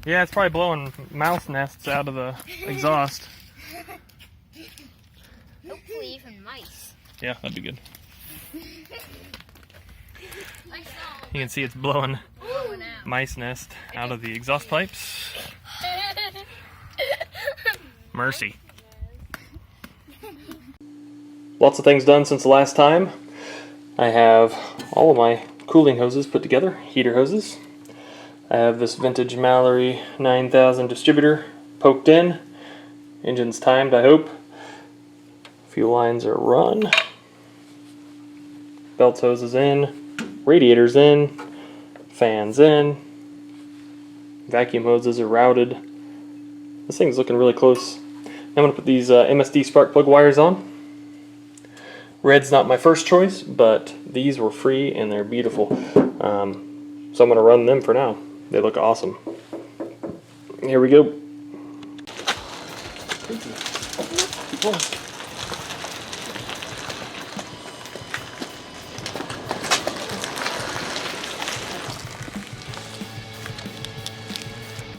Yeah, it's probably blowing mouse nests out of the exhaust. Hopefully even mice. Yeah, that'd be good. You can see it's blowing mice nest out of the exhaust pipes. Mercy. Lots of things done since the last time. I have all of my cooling hoses put together, heater hoses. I have this vintage Mallory 9000 distributor poked in. Engine's timed, I hope. Fuel lines are run. Belt hoses in. Radiators in. Fans in. Vacuum hoses are routed. This thing's looking really close. I'm going to put these MSD spark plug wires on. Red's not my first choice, but these were free and they're beautiful. So I'm going to run them for now. They look awesome. Here we go.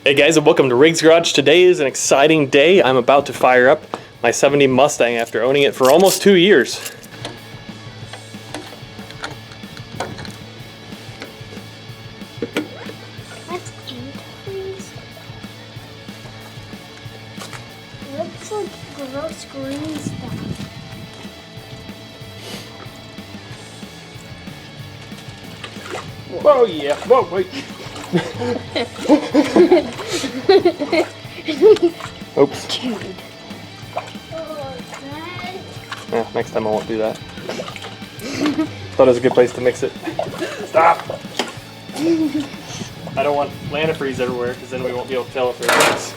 Hey guys, and welcome to Riggs Garage. Today is an exciting day. I'm about to fire up my 70 Mustang after owning it for almost 2 years. Looks like gross green stuff. Whoa, yeah. Whoa, wait. Oops. Yeah, next time I won't do that. Thought it was a good place to mix it. Stop! I don't want antifreeze everywhere because then we won't be able to tell if there's leaks.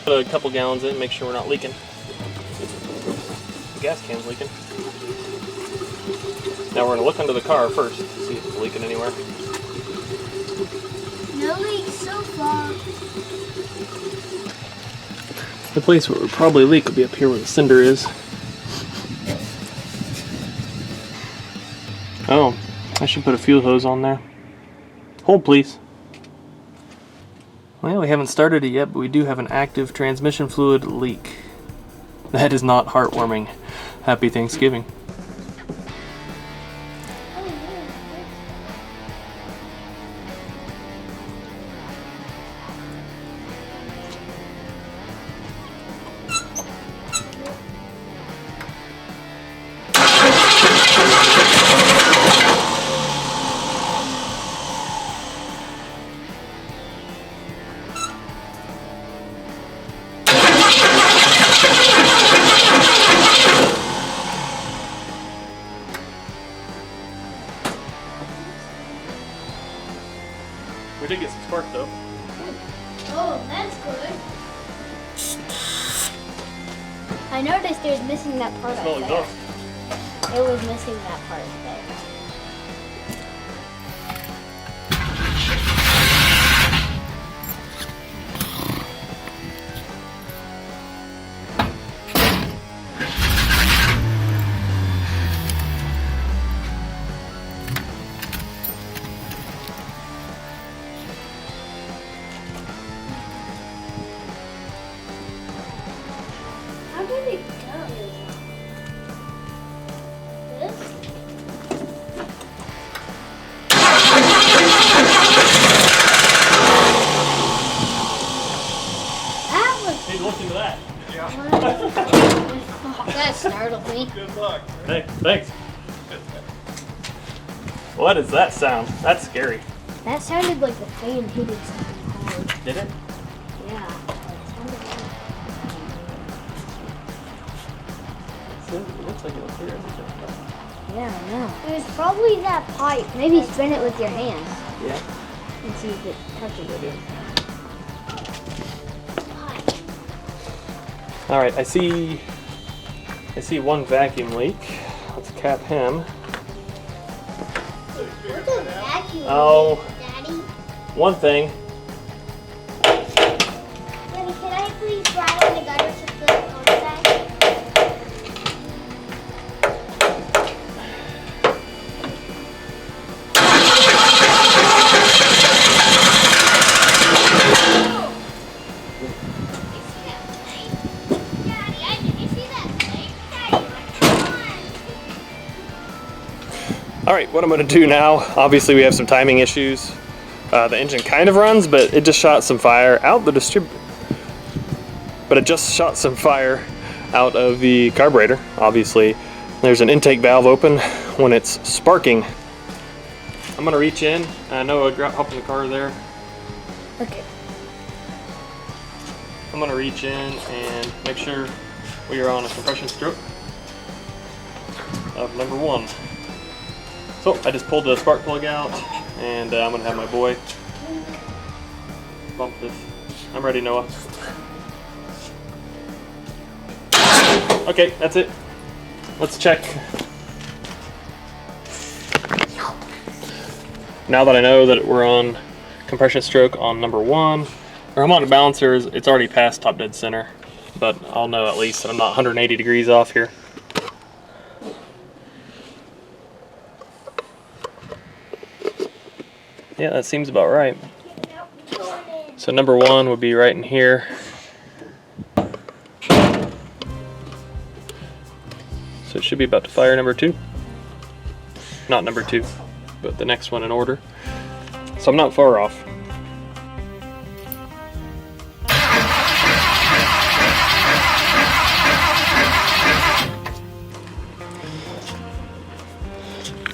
Put a couple gallons in, make sure we're not leaking. The gas can's leaking. Now we're going to look under the car first to see if it's leaking anywhere. No leaks so far. The place where it would probably leak would be up here where the cinder is. Oh, I should put a fuel hose on there. Hold please. Well, we haven't started it yet, but we do have an active transmission fluid leak. That is not heartwarming. Happy Thanksgiving. We did get some spark though. Oh, that's good. I noticed it was missing that part Smell up exhaust. there. It was missing that part there. How did it go? This? That was... Hey, look into that. That startled me. Good luck. Hey, thanks. What is that sound? That's scary. That sounded like the fan hitting something hard. Did it? Yeah. It sounded like... It looks like it was here. Yeah, I know. It was probably that pipe. Maybe spin it with your hands Yeah. and see if it touches it. All right, I see one vacuum leak. Let's cap him. What's a vacuum? Oh. Daddy? One thing. Daddy, can I please ride on the gutter Alright, what I'm going to do now, obviously we have some timing issues. The engine kind of runs, but it just shot some fire out the out of the carburetor. Obviously, there's an intake valve open when it's sparking. I'm going to reach in. Noah, hop in the car there. Okay. I'm going to reach in and make sure we are on a compression stroke of number 1. So I just pulled the spark plug out, and I'm going to have my boy bump this. I'm ready, Noah. Okay, that's it. Let's check. Now that I know that we're on compression stroke on number 1, our harmonic balancer it's already past top dead center, but I'll know at least that I'm not 180 degrees off here. Yeah, that seems about right. So number 1 would be right in here. So it should be about to fire number 2. Not number 2, but the next one in order. So I'm not far off.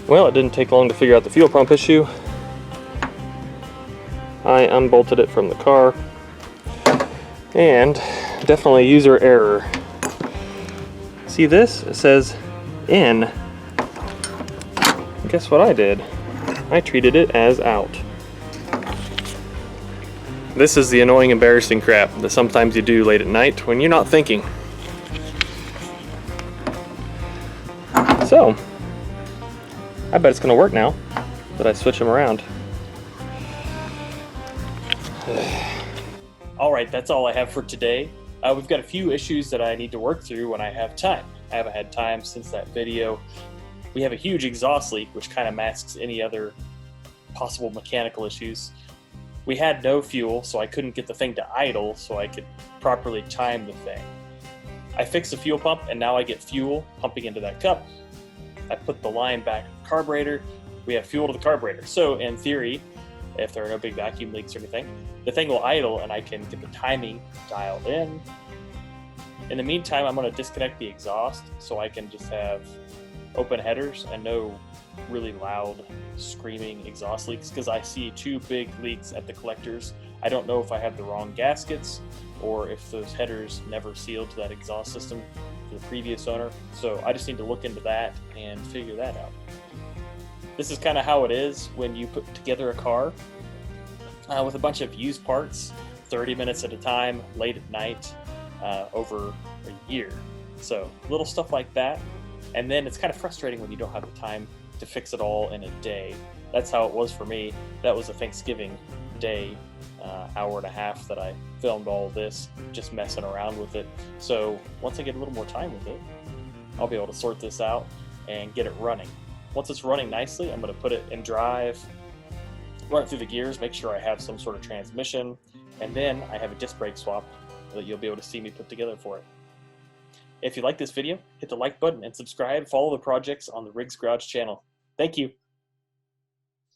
Well, it didn't take long to figure out the fuel pump issue. I unbolted it from the car, and definitely user error. See this? It says in. Guess what I did? I treated it as out. This is the annoying, embarrassing crap that sometimes you do late at night when you're not thinking. So, I bet it's gonna work now that I switch them around. Alright, that's all I have for today. We've got a few issues that I need to work through when I have time. I haven't had time since that video. We have a huge exhaust leak, which kind of masks any other possible mechanical issues. We had no fuel, so I couldn't get the thing to idle so I could properly time the thing. I fixed the fuel pump, and now I get fuel pumping into that cup. I put the line back in the carburetor. We have fuel to the carburetor. So in theory, if there are no big vacuum leaks or anything, the thing will idle and I can get the timing dialed in. In the meantime, I'm going to disconnect the exhaust so I can just have open headers and no really loud screaming exhaust leaks, because I see 2 big leaks at the collectors. I don't know if I have the wrong gaskets or if those headers never sealed to that exhaust system for the previous owner. So I just need to look into that and figure that out. This is kind of how it is when you put together a car with a bunch of used parts, 30 minutes at a time, late at night, over a year. So little stuff like that. And then it's kind of frustrating when you don't have the time to fix it all in a day. That's how it was for me. That was a Thanksgiving day, hour and a half that I filmed all of this, just messing around with it. So once I get a little more time with it, I'll be able to sort this out and get it running. Once it's running nicely, I'm going to put it in drive, run it through the gears, make sure I have some sort of transmission, and then I have a disc brake swap that you'll be able to see me put together for it. If you like this video, hit the like button and subscribe. Follow the projects on the Riggs Garage channel. Thank you.